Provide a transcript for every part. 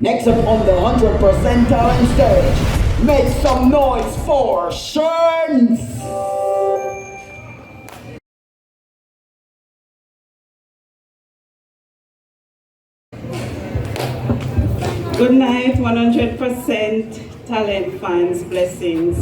Next up on the 100% talent stage, make some noise for SHERNZ. Good night, 100% talent fans, blessings.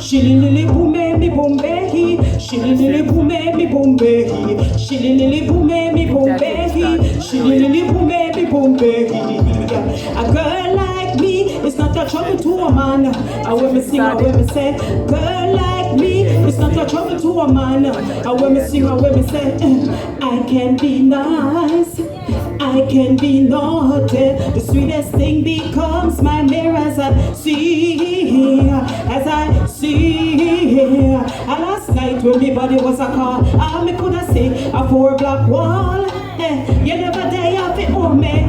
Shilili boom me boom behi, shilili boom me boom behi, shilili boom me boom behi, shilili boom me boom behi. A girl like me is not a trouble to a man. I when me sing, I when me say, girl like me is not a trouble to a man. I when me sing, I when me say, I can be nice, I can be naughty. The sweetest thing becomes my mirror as I see, as I see. And last night when my body was a car, me coulda see a 4 block wall. You never dare have to own me,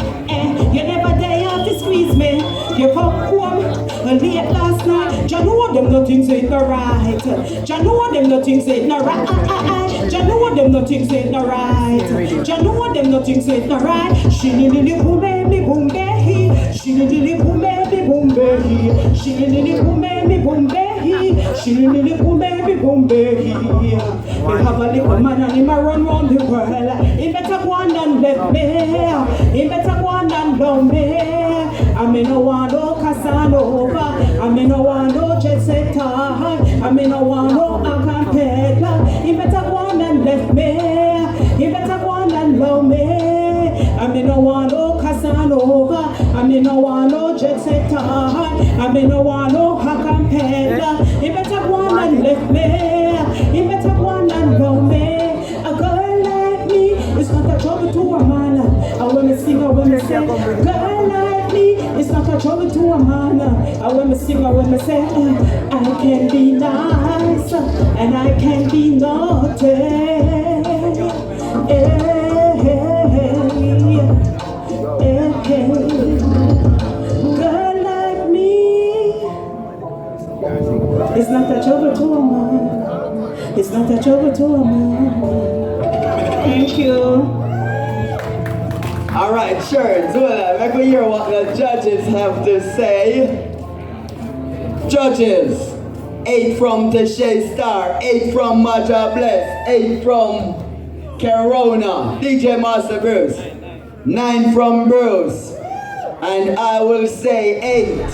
you never dare have to squeeze me. You come home late last night, you know them nothing's ain't no right. You know them nothing's ain't no right. You know them nothing's ain't no right. You know them nothing's ain't no right. Shilili boom me boom behi, shilili boom me boom behi, shilili boom me boom behi, shilili boom me boom behi. We have a little man and him a run round the world. He better go on and let me. He better go on and love me. I me no want no Casanova. I me no want no jet setter. I me no want no acapella. He better go on and let me. He better go on and love me. I me no want no Casanova. I me no want no jet setter. I me no want no acapella. He better go on and let me. He better go on and love me. A girl like me is not a trouble to a man. I when me sing, I when me say, girl like me is not a trouble to a man. I when me sing, I when me say, I can be nice and I can be naughty. Girl like me, it's not a trouble to a man. It's not a trouble to a man. Thank you. All right, SHERNZ, well, let me hear what the judges have to say. Judges, 8 from Teshe Star, 8 from Maja Bless, 8 from Corona, DJ Master Bruce, 9 from Bruce, and I will say 8